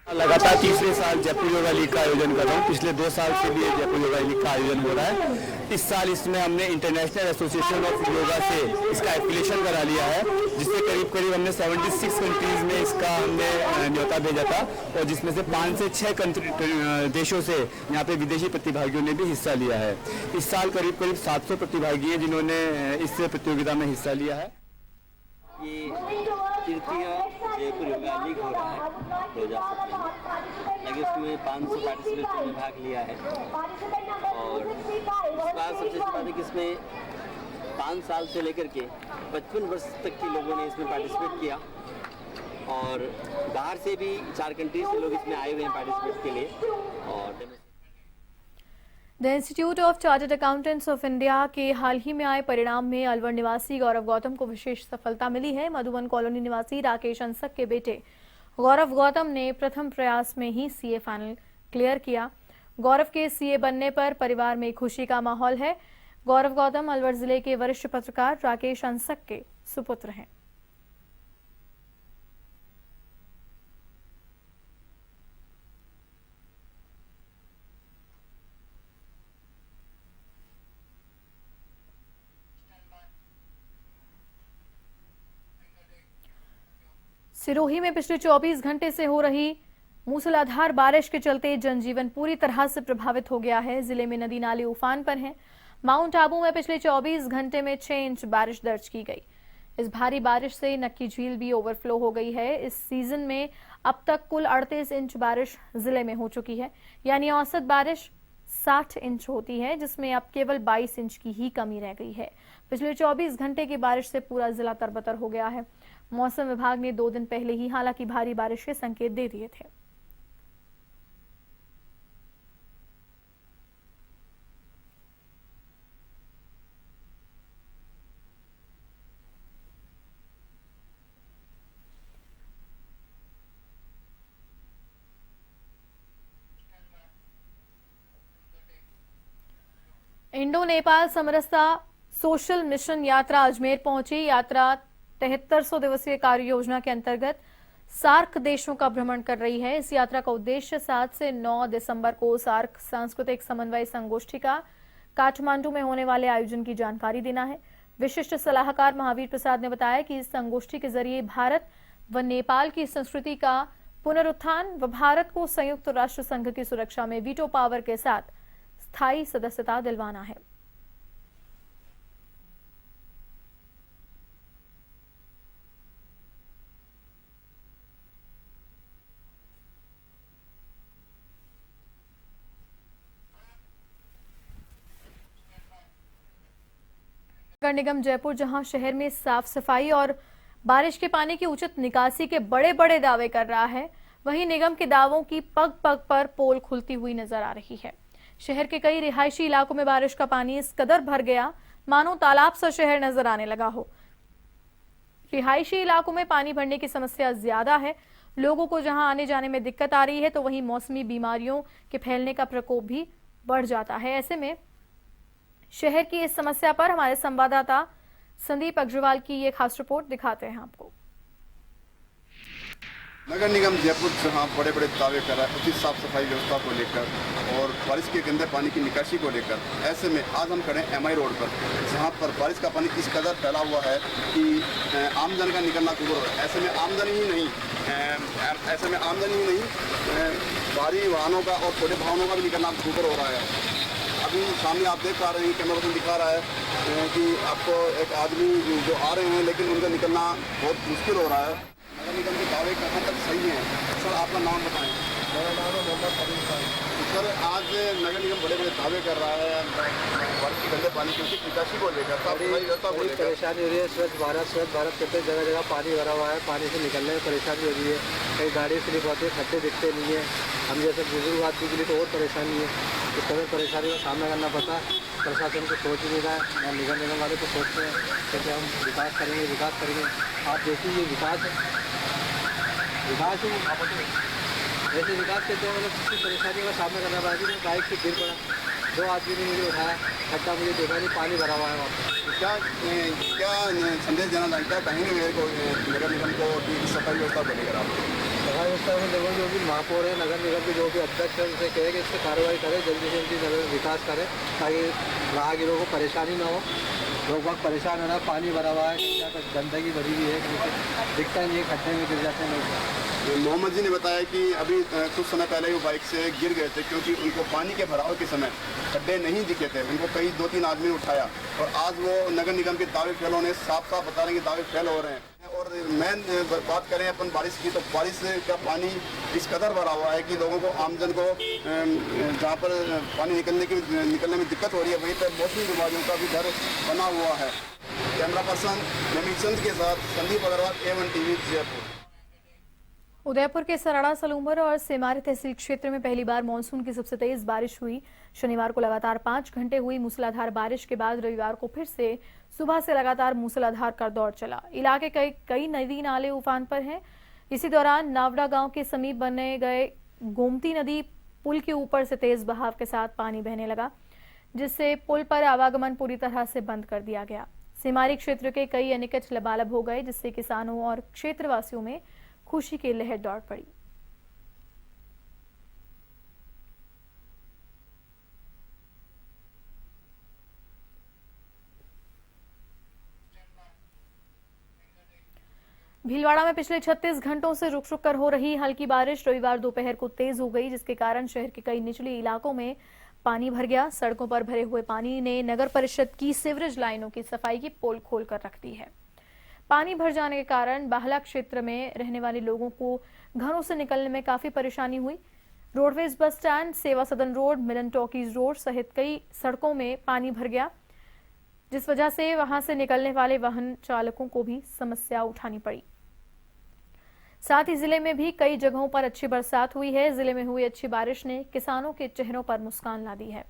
लगातार तीसरे साल जयपुर योगा लीग का आयोजन कर रहा हूँ। पिछले 2 साल से भी जयपुर योगा लीग का आयोजन हो रहा है। इस साल इसमें हमने इंटरनेशनल एसोसिएशन ऑफ योगा से इसका एफिलिएशन करा लिया है, जिससे करीब हमने 76 कंट्रीज में इसका हमने न्योता भेजा था और जिसमें से 5 से 6 देशों से यहाँ पे विदेशी प्रतिभागियों ने भी हिस्सा लिया है। इस साल करीब 700 प्रतिभागी हैं जिन्होंने इस प्रतियोगिता में हिस्सा लिया है। ये तृतीय जयपुर योगा लीग हो रहा है 2017 में, लगे उसमें 500 पार्टिसिपेंट्स ने भाग लिया है और इस बार सबसे अच्छी बात है कि इसमें 5 साल से लेकर के 55 वर्ष तक के लोगों ने इसमें पार्टिसिपेट किया और बाहर से भी 4 कंट्रीज से लोग इसमें आए हुए हैं पार्टिसिपेट के लिए। और the institute of chartered accountants of India के हाल ही में आए परिणाम में अलवर निवासी गौरव गौतम को विशेष सफलता मिली है। मधुबन कॉलोनी निवासी राकेश अंसक के बेटे गौरव गौतम ने प्रथम प्रयास में ही सीए फाइनल क्लियर किया। गौरव के सीए बनने पर परिवार में खुशी का माहौल है। गौरव गौतम अलवर जिले के वरिष्ठ पत्रकार राकेश अंसक के सुपुत्र हैं। सिरोही में पिछले 24 घंटे से हो रही मूसलाधार बारिश के चलते जनजीवन पूरी तरह से प्रभावित हो गया है। जिले में नदी नाले उफान पर हैं। माउंट आबू में पिछले 24 घंटे में 6 इंच बारिश दर्ज की गई। इस भारी बारिश से नक्की झील भी ओवरफ्लो हो गई है। इस सीजन में अब तक कुल 38 इंच बारिश जिले में हो चुकी है, यानी औसत बारिश 60 इंच होती है, जिसमें अब केवल 22 इंच की ही कमी रह गई है। पिछले 24 घंटे की बारिश से पूरा जिला तरबतर हो गया है। मौसम विभाग ने 2 दिन पहले ही हालांकि भारी बारिश के संकेत दे दिए थे। इंडो नेपाल समरसता सोशल मिशन यात्रा अजमेर पहुंची। यात्रा 7300 दिवसीय कार्य योजना के अंतर्गत सार्क देशों का भ्रमण कर रही है। इस यात्रा का उद्देश्य 7 से 9 दिसंबर को सार्क सांस्कृतिक समन्वय संगोष्ठी का काठमांडू में होने वाले आयोजन की जानकारी देना है। विशिष्ट सलाहकार महावीर प्रसाद ने बताया कि इस संगोष्ठी के जरिए भारत व नेपाल की संस्कृति का पुनरुत्थान व भारत को संयुक्त राष्ट्र संघ की सुरक्षा में वीटो पावर के साथ स्थायी सदस्यता दिलवाना है। नगर निगम जयपुर जहां शहर में साफ सफाई और बारिश के पानी की उचित निकासी के बड़े बड़े दावे कर रहा है, वहीं निगम के दावों की पग पग पर पोल खुलती हुई नजर आ रही है। शहर के कई रिहायशी इलाकों में बारिश का पानी इस कदर भर गया मानो तालाब सा शहर नजर आने लगा हो। रिहायशी इलाकों में पानी भरने की समस्या ज्यादा है, लोगों को जहां आने जाने में दिक्कत आ रही है तो वहीं मौसमी बीमारियों के फैलने का प्रकोप भी बढ़ जाता है। ऐसे में शहर की इस समस्या पर हमारे संवाददाता संदीप अग्रवाल की ये खास रिपोर्ट दिखाते हैं आपको। नगर निगम जयपुर जहां बड़े बड़े दावे कर रहा है उचित साफ सफाई व्यवस्था को लेकर और बारिश के गंदे पानी की निकासी को लेकर, ऐसे में आज हम खड़े MI रोड पर जहां पर बारिश का पानी इस कदर फैला हुआ है कि आमजन का निकलना दुभर हो रहा है। ऐसे में आमदनी ही नहीं भारी वाहनों का और छोटे वाहनों का भी निकलना दुभर हो रहा है। अभी सामने आप देख पा रहे हैं, कैमरा में दिखा रहा है कि आपको एक आदमी जो आ रहे हैं लेकिन उनका निकलना बहुत मुश्किल हो रहा है। नगर निगम के दावे कहाँ तक सही हैं? सर आपका नाम बताएं। मेरा नाम है मोहम्मद फरीद साहब। सर आज नगर निगम बड़े बड़े दावे कर रहा है बारिश के गंदे पानी की निकासी को लेकर, परेशानी हो रही है। स्वच्छ भारत करते जगह जगह पानी भरा हुआ है, पानी से निकलने में परेशानी हो रही है। कई गाड़ी स्लिप होती है, खड्डे दिखते नहीं है। हम जैसे बुजुर्ग आदमी के लिए तो और परेशानी है। इस तरह परेशानी का सामना करना पड़ता है। प्रशासन को सोच नहीं रहा है, ना निगम वाले को सोचते हैं कैसे हम विकास करेंगे। आप देखिए ये विकास ऐसे विकास करते हैं, मतलब किसी परेशानी का सामना करना पड़ा। मैं बाइक से गिर पड़ा, 2 आदमी ने मुझे उठाया, खड्डा मुझे देखा नहीं, पानी भरा हुआ है वहाँ पर। क्या संदेश देना चाहता है कहेंगे मेरे को नगर निगम को कि सफाई व्यवस्था को लेकर? आप सफाई व्यवस्था में लोगों जो भी महापौर है, नगर निगम के जो भी अध्यक्ष है, उनसे कहे कि इस पर कार्रवाई करें, जल्दी से जल्दी नगर विकास करें ताकि राहगीरों को परेशानी ना हो। लोग बहुत परेशान हो रहा है, पानी भरा हुआ है, गंदगी भरी हुई है, दिखता नहीं है, खड्डे में गिर जाते हैं लोग। मोहम्मद जी ने बताया कि अभी कुछ समय पहले ही वो बाइक से गिर गए थे क्योंकि उनको पानी के भराव के समय खड्डे नहीं दिखे थे। उनको कई 2-3 आदमी ने उठाया और आज वो नगर निगम के दावे फेल होने, साफ बता रहे हैं कि दावे फेल हो रहे हैं। और मेन बात करें अपन बारिश की, तो बारिश का पानी इस कदर भरा हुआ है कि लोगों को, आमजन को जहाँ पर पानी निकलने में दिक्कत हो रही है वहीं पर मौसमी बीमारियों का भी डर बना हुआ है। कैमरा पर्सन नवीन चंद के साथ संदीप अग्रवाल, A1 TV जयपुर। उदयपुर के सराड़ा, सलूंबर और सेमारी तहसील क्षेत्र में पहली बार मानसून की सबसे तेज बारिश हुई। शनिवार को लगातार 5 घंटे हुई मूसलाधार बारिश के बाद रविवार को फिर से सुबह से लगातार मूसलाधार का दौर चला। इलाके कई नदी नाले उफान पर हैं। इसी दौरान नावड़ा गांव के समीप बने गए गोमती नदी पुल के ऊपर से तेज बहाव के साथ पानी बहने लगा, जिससे पुल पर आवागमन पूरी तरह से बंद कर दिया गया। सेमारी क्षेत्र के कई अनिकट लबालब हो गए, जिससे किसानों और क्षेत्रवासियों में खुशी की लहर दौड़ पड़ी। भीलवाड़ा में पिछले 36 घंटों से रुक कर हो रही हल्की बारिश रविवार दोपहर को तेज हो गई, जिसके कारण शहर के कई निचले इलाकों में पानी भर गया। सड़कों पर भरे हुए पानी ने नगर परिषद की सीवरेज लाइनों की सफाई की पोल खोलकर रख दी है। पानी भर जाने के कारण बाहला क्षेत्र में रहने वाले लोगों को घरों से निकलने में काफी परेशानी हुई। रोडवेज बस स्टैंड, सेवा सदन रोड, मिलन टॉकीज रोड सहित कई सड़कों में पानी भर गया, जिस वजह से वहां से निकलने वाले वाहन चालकों को भी समस्या उठानी पड़ी। साथ ही जिले में भी कई जगहों पर अच्छी बरसात हुई है। जिले में हुई अच्छी बारिश ने किसानों के चेहरों पर मुस्कान ला दी है।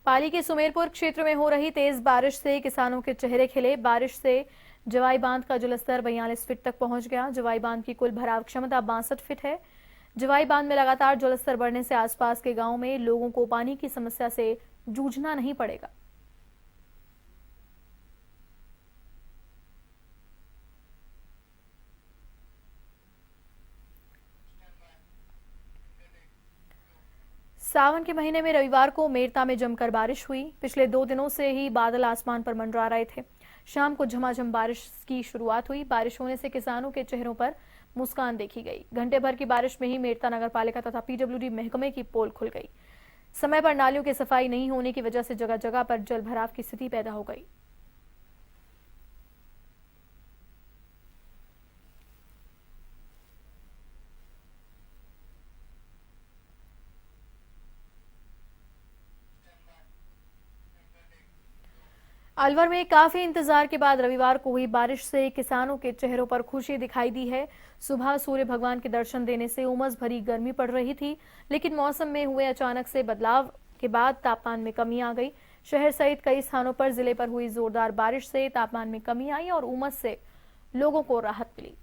पाली के सुमेरपुर क्षेत्र में हो रही तेज बारिश से किसानों के चेहरे खिले। बारिश से जवाई बांध का जलस्तर 42 फीट तक पहुंच गया। जवाई बांध की कुल भराव क्षमता 62 फीट है। जवाई बांध में लगातार जलस्तर बढ़ने से आसपास के गांवों में लोगों को पानी की समस्या से जूझना नहीं पड़ेगा। सावन के महीने में रविवार को मेरता में जमकर बारिश हुई। पिछले 2 दिनों से ही बादल आसमान पर मंडरा रहे थे। शाम को झमाझम बारिश की शुरुआत हुई। बारिश होने से किसानों के चेहरों पर मुस्कान देखी गई। घंटे भर की बारिश में ही मेरता नगरपालिका तथा पीडब्ल्यूडी महकमे की पोल खुल गई। समय पर नालियों की सफाई नहीं होने की वजह से जगह जगह पर जल भराव की स्थिति पैदा हो गई। अलवर में काफी इंतजार के बाद रविवार को हुई बारिश से किसानों के चेहरों पर खुशी दिखाई दी है। सुबह सूर्य भगवान के दर्शन देने से उमस भरी गर्मी पड़ रही थी, लेकिन मौसम में हुए अचानक से बदलाव के बाद तापमान में कमी आ गई। शहर सहित कई स्थानों पर जिले पर हुई जोरदार बारिश से तापमान में कमी आई और उमस से लोगों को राहत मिली।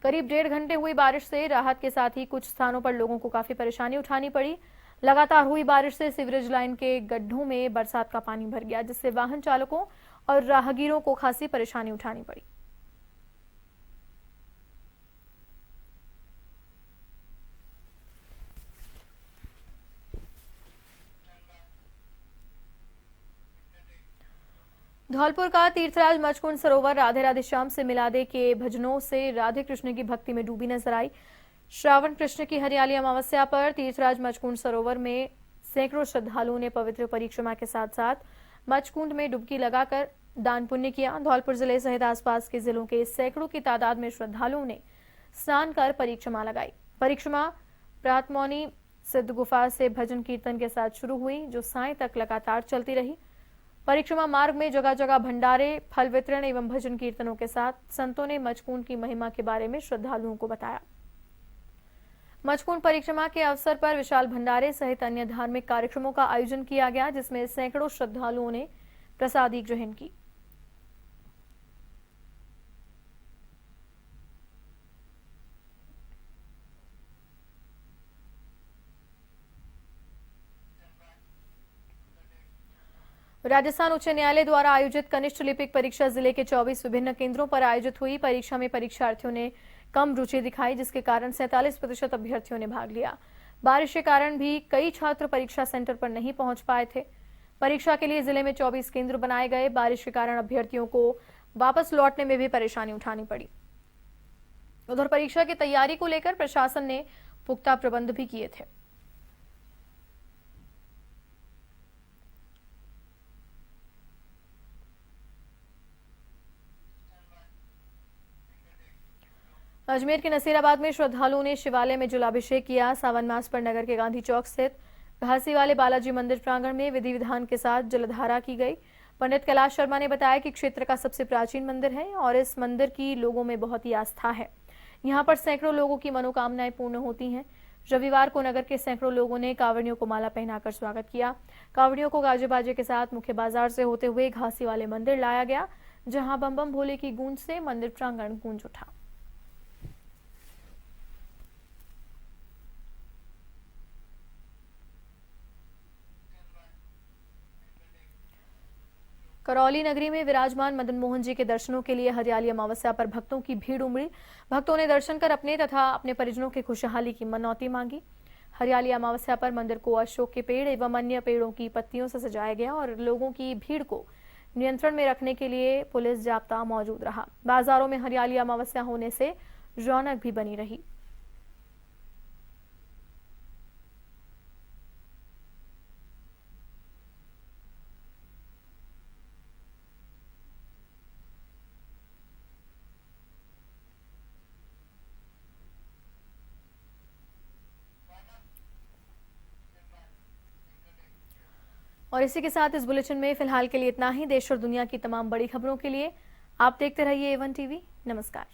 करीब 1.5 घंटे हुई बारिश से राहत के साथ ही कुछ स्थानों पर लोगों को काफी परेशानी उठानी पड़ी। लगातार हुई बारिश से सीवरेज लाइन के गड्ढों में बरसात का पानी भर गया, जिससे वाहन चालकों और राहगीरों को खासी परेशानी उठानी पड़ी। धौलपुर का तीर्थराज मचकुंड सरोवर राधे राधे श्याम से मिला दे के भजनों से राधे कृष्ण की भक्ति में डूबी नजर आई। श्रावण कृष्ण की हरियाली अमावस्या पर तीर्थराज मचकुंड सरोवर में सैकड़ों श्रद्धालुओं ने पवित्र परिक्रमा के साथ साथ मचकुंड में डुबकी लगाकर दान पुण्य किया। धौलपुर जिले सहित आसपास के जिलों के सैकड़ों की तादाद में श्रद्धालुओं ने स्नान कर परिक्रमा लगाई। परिक्रमा प्रातमौनी सिद्ध गुफा से भजन कीर्तन के साथ शुरू हुई, जो सायं तक लगातार चलती रही। परिक्रमा मार्ग में जगह जगह भंडारे, फल वितरण एवं भजन कीर्तनों के साथ संतों ने मचकुंड की महिमा के बारे में श्रद्धालुओं को बताया। मचकुंड परिक्रमा के अवसर पर विशाल भंडारे सहित अन्य धार्मिक कार्यक्रमों का आयोजन किया गया, जिसमें सैकड़ों श्रद्धालुओं ने प्रसादी ग्रहण की। राजस्थान उच्च न्यायालय द्वारा आयोजित कनिष्ठ लिपिक परीक्षा जिले के 24 विभिन्न केंद्रों पर आयोजित हुई। परीक्षा में परीक्षार्थियों ने कम रुचि दिखाई, जिसके कारण 47% अभ्यर्थियों ने भाग लिया। बारिश के कारण भी कई छात्र परीक्षा सेंटर पर नहीं पहुंच पाए थे। परीक्षा के लिए जिले में 24 केंद्र बनाए गए। बारिश के कारण अभ्यर्थियों को वापस लौटने में भी परेशानी उठानी पड़ी। उधर परीक्षा की तैयारी को लेकर प्रशासन ने पुख्ता प्रबंध भी किए थे। अजमेर के नसीराबाद में श्रद्धालुओं ने शिवालय में जलाभिषेक किया। सावन मास पर नगर के गांधी चौक स्थित घासी वाले बालाजी मंदिर प्रांगण में विधि विधान के साथ जलधारा की गई। पंडित कैलाश शर्मा ने बताया कि क्षेत्र का सबसे प्राचीन मंदिर है और इस मंदिर की लोगों में बहुत ही आस्था है। यहाँ पर सैकड़ों लोगों की मनोकामनाएं पूर्ण होती हैं। रविवार को नगर के सैकड़ों लोगों ने कांवड़ियों को माला पहनाकर स्वागत किया। कांवड़ियों को गाजे बाजे के साथ मुख्य बाजार से होते हुए घासी वाले मंदिर लाया गया, जहां बम बम भोले की गूंज से मंदिर प्रांगण गूंज उठा। करौली नगरी में विराजमान मदन मोहन जी के दर्शनों के लिए हरियाली अमावस्या पर भक्तों की भीड़ उमड़ी। भक्तों ने दर्शन कर अपने तथा अपने परिजनों की खुशहाली की मनौती मांगी। हरियाली अमावस्या पर मंदिर को अशोक के पेड़ एवं अन्य पेड़ों की पत्तियों से सजाया गया और लोगों की भीड़ को नियंत्रण में रखने के लिए पुलिस जाब्ता मौजूद रहा। बाजारों में हरियाली अमावस्या होने से रौनक भी बनी रही। और इसी के साथ इस बुलेटिन में फिलहाल के लिए इतना ही। देश और दुनिया की तमाम बड़ी खबरों के लिए आप देखते रहिए A1 TV। नमस्कार।